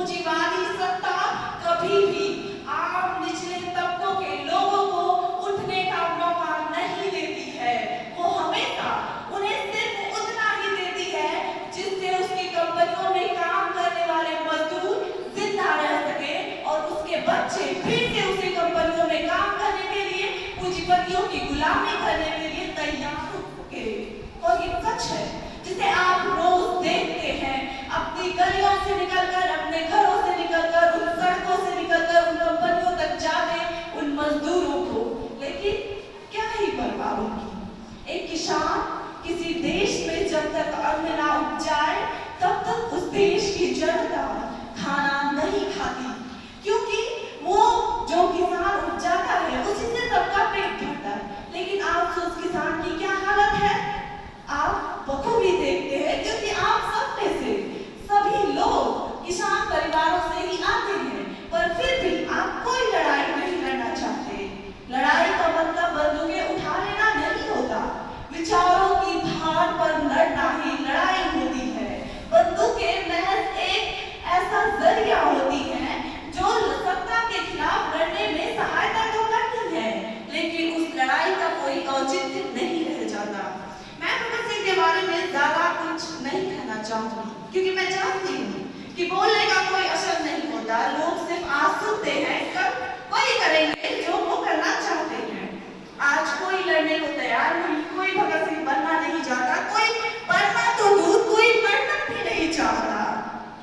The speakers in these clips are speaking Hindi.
पूंजीवादी सत्ता कभी भी आम निचले तबकों के लोगों को उठने का मौका नहीं देती है। वो हमेशा उन्हें सिर्फ उतना ही देती है जिससे उसकी कंपनियों में काम करने वाले मजदूर जिंदा रह सके और उसके बच्चे फिर से उसी कंपनियों में काम करने के लिए पूंजीपतियों की गुलामी करने के लिए तैयार हो सके। और ये सच है जिसे आप रोज देखते हैं अपनी गलियों से निकलकर, अपने घरों से निकलकर, उन सड़कों से निकलकर उन कंपनियों तक जाते उन मजदूरों को। लेकिन क्या ही परवाह उनकी। एक किसान किसी देश में जब तक अन्न ना उपजाए तब तक उस देश की जनता खाना नहीं खाती, क्योंकि वो जो किसान उपजाता है उसी से सबका पेट भरता है। लेकिन आज उस किसान की क्या हालत है आप बखूबी देखते हैं, क्योंकि आप सब में से सभी लोग किसान परिवारों से ही आते हैं, पर फिर भी आप कोई लड़ाई नहीं लड़ना चाहते। लड़ाई का मतलब बंदूकें उठा लेना नहीं होता, विचारों की धार पर लड़ना ही लड़ाई होती है। बंदूकें महज एक ऐसा जरिया होती है जो सत्ता के खिलाफ लड़ने में सहायता तो करती है, लेकिन उस लड़ाई का कोई औचित्य नहीं रह जाता। मैं भगत सिंह के बारे में ज्यादा कुछ नहीं कहना चाहूंगी, क्योंकि मैं जानती हूँ कि बोलने का कोई असर नहीं होता। लोग सिर्फ आज सुनते हैं, कब वही करेंगे जो वो करना चाहते हैं। आज कोई लड़ने को तैयार नहीं, कोई भगत सिंह बनना नहीं चाहता, कोई बनना तो दूर कोई मरना भी नहीं चाहता।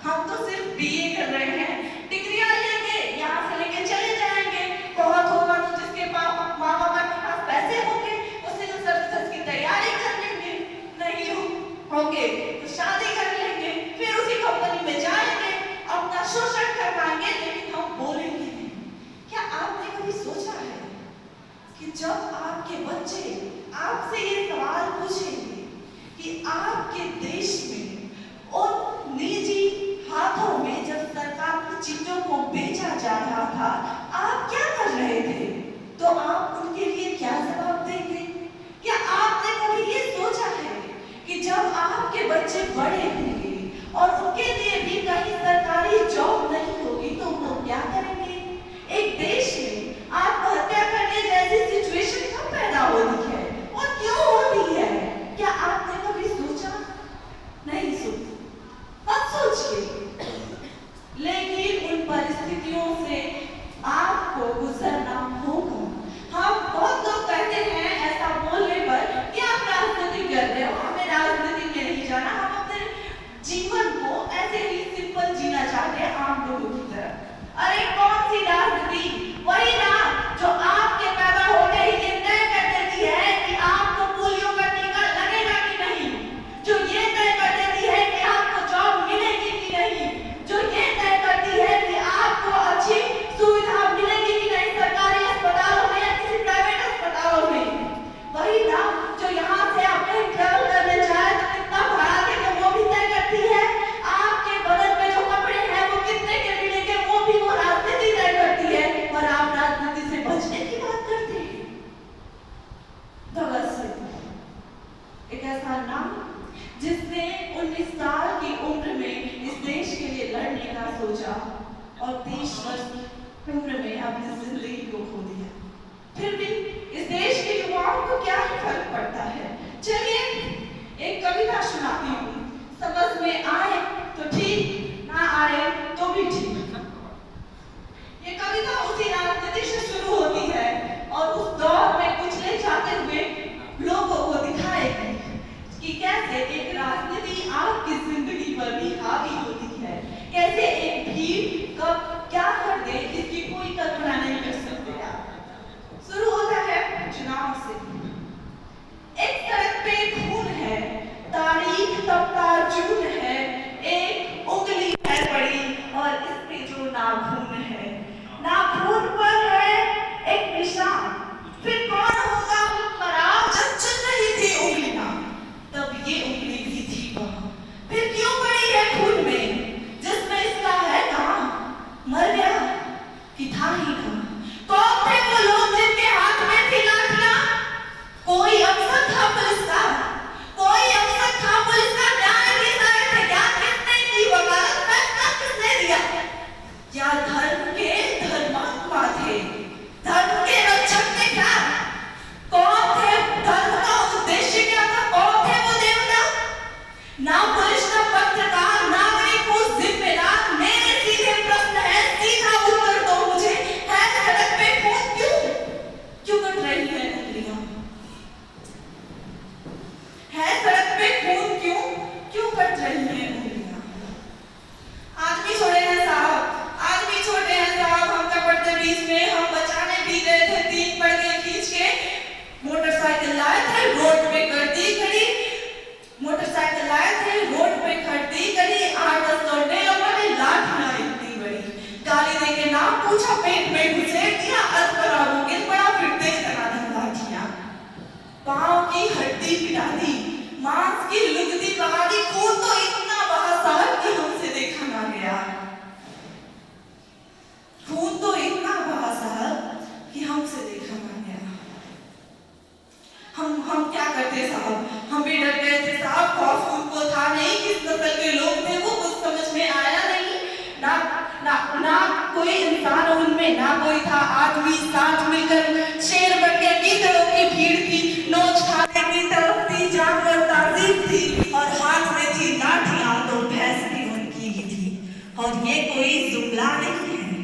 हम तो सिर्फ बीए कर रहे हैं, डिग्रियां लेंगे, यहाँ से लेके चले जाएंगे। बहुत होगा तो जिसके माँ बाप के पास पैसे होंगे उससे जो सर्विसेज की तैयारी कर लेंगे, नहीं होंगे तो शादी कर लेंगे, फिर उसी कंपनी में जाएंगे, अपना शोषण करवाएंगे, लेकिन हम बोलेंगे नहीं। क्या आपने कभी सोचा है कि जब आपके बच्चे आपसे ये सवाल पूछेंगे कि आपके देश में उन निजी हाथों में जब सरकार की चीजों को बेचा जा रहा था आप क्या कर रहे थे, तो आप उनके लिए क्या जवाब देंगे? क्या आपने कभी ये सोचा है कि जब आपके बच्चे बड़े होंगे और उनके लिए भी कहीं सरकारी जॉब नहीं होगी तो वो क्या करेंगे? एक देश में आत्महत्या करने जैसी सिचुएशन कब पैदा होती है और क्यों होती है? क्या आपने कभी सोचा? नहीं सोचा, मत सोचिए। लेकिन उन परिस्थितियों से आपको गुजरना होगा। हम बहुत लोग कहते हैं ऐसा बोलने पर कि आप राजनीति कर रहे हो, हमें राजनीति में नहीं जाना, हम अपने जीवन को ऐसे ही सिंपल जीना चाहते हैं आम लोगों की तरह। अरे कौन सी राजनीति? वही ना जो आपके पैदा होने ही ये तय कर देती है कि आपको पोलियो का टीका लगेगा कि नहीं, जो ये तय कर देती है कि आपको जॉब मिलेगी कि नहीं, जो ये तय करती है कि आपको अच्छी सुविधा मिलेगी कि नहीं सरकारी अस्पतालों में या किसी प्राइवेट अस्पतालों में। वही ना जो यहाँ से अपने ट्रैवल करने जाए तो कितना भाड़ा देंगे वो भी तय करती है। आपके बगल में जो कपड़े हैं वो कितने के मिलेंगे वो भी वो राजनीति तय करती है, और आप राजनीति से बचने की बात करते हैं। भगत सिंह एक ऐसा नाम जिसने 19 साल की उम्र में इस देश के लिए लड़ने का सोचा और 30 वर्ष उम्र में अपनी जिंदगी को खो दिया। फिर भी इस देश के युवाओं को क्या ही फर्क पड़ता है। चलिए एक कविता सुनाती हूँ, समझ में आए तो ठीक, ना आए तो भी ठीक। ये कविता उसी राजनीति से शुरू होती है और उस दौर में कुचले जाते हुए लोगों को दिखाए गए कि कैसे एक राजनीति आपकी जिंदगी पर भी हावी होती है, कैसे एक भीड़ कब क्या कर दे इसकी कोई कल्पना नहीं कर सकते आप। शुरू होता है चुनाव से। एक सड़क पे खून है, तारीख तब का जून है, एक उंगली है बड़ी और इस पे जो नाखून है, नाखून पर है एक निशान। फिर कौन होगा उस पर आप जब चल रही थी उंगली ना, तब ये उंगली भी थी वहाँ। फिर क्यों पड़ी है खून में जिसमें इसका है कहाँ, मर गया कि था ही कहाँ? कौन थे वो लोग जिनके हाथ में थी लाठियां? कोई अफसर था पुलिस का, कोई अफसर था पुलिस का, न्यायाधीश आए थे क्या? किसने की वकालत, फैसला किसने दिया? या धर्म के धर्मात्मा थे? धर्म के रक्षक थे क्या? कौन थे? धर्म का उद्देश्य क्या था? कौन थे वो देवता? ना पुलिस, ना पत्रकार, नागरिक को जिम्मेदार। मेरे सीधे प्रश्न है, सीधा उत्तर दो मुझे। है सड़क पे खून क्यों कट रही है उंगलियां? है सड़क पे खून क्यों कट रही है उंगलियां? आदमी छोड़े हैं साहब, आदमी छोटे हैं साहब। हम क्या पढ़ते बीच में, हम बचाने भी गए थे, 3 पड़के खींच के मोटरसाइकिल लाए थे, रोड पे कर दी खड़ी। मोटरसाइकिल लाए थे, रोड पे कर दी खड़ी। 8-10 लौंडे हमारे लाठियां इतनी बड़ी, गाली देके नाम पूछा, पेट में घुसे दिया, अस्पताल हो गए, बड़ा फिर तेज करा दी लाठियां। पाँव की हड्डी पिटा दी, मांस की लुगदी कहा दी। खून तो इतना बहा साहब कि हमसे देखा ना गया। खून तो इतना बहा साहब कि हमसे देखा ना गया। हम क्या करते साहब? हम भी डर गए थे साहब। खौफ उनको था नहीं, किस नस्ल के लोग थे वो कुछ समझ में आया नहीं। ना ना ना कोई इंसान उनमें ना कोई था। आदमी साथ मिलकर शेर बन के गीदड़ों की भीड़ थी। नोच खाने की तरफ थी, जानवर ताजीब थी और हाथ में थी लाठियां, तो भैंस भी उनकी ही थी। और ये कोई जुमला नहीं है,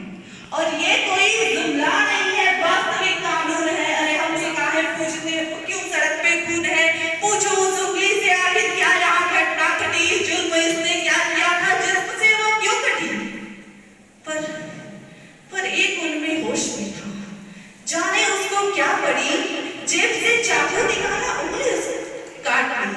और ये कोई जुमला नहीं है, वास्तविक कानून है। अरे हमसे काहे पूछते हो क्यों सड़क पे खून है? पूछो उस उंगली से आखिर क्या यहाँ घटना घटी? जुल्म इसने क्या किया था जिससे वो क्यों कटी? पर एक उनमें होश में था, जाने उसको क्या पड़ी। जेब से चाकू निकाला, उंगली उसने काट ली।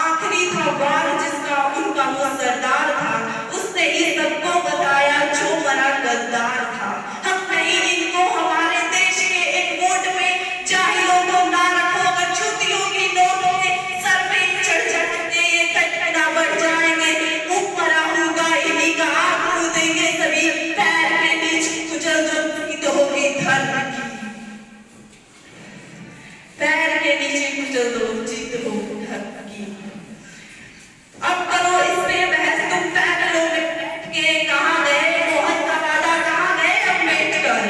आखिरी था वार जिसका, उनका वो सरदार था। उसने ये सबको बताया जो मरा गद्दार था। हम नहीं इनको हमारे देश के एक वोट में जाहिलों को ना रखो, अगर छुट्टियों की नोट में सर पे चढ़ जाते ये घटना बढ़ जाएंगे। ऊपर होगा इन्हीं का, आग देंगे सभी। पैर के नीचे कुचल दो होगी धर्म की, पैर के नीचे कुचल दो जीत हो धर्म की। अब करो इससे बहस, तुम पैदलों में बैठ के कहाँ गए? मोहन का वादा कहाँ गए अम्बेडकर?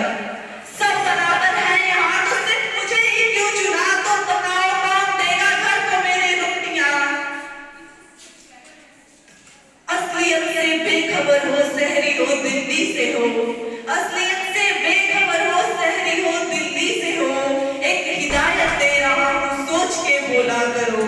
सब बराबर है यहाँ, तो सिर्फ मुझे ही क्यों चुना? तो बताओ कौन देगा घर को मेरी रोटियां? असलियत से बेखबर हो, सहरी हो दिल्ली से हो। असलियत से बेखबर हो, सहरी हो दिल्ली से हो। एक हिदायत दे रहा हूँ, सोच के बोला करो।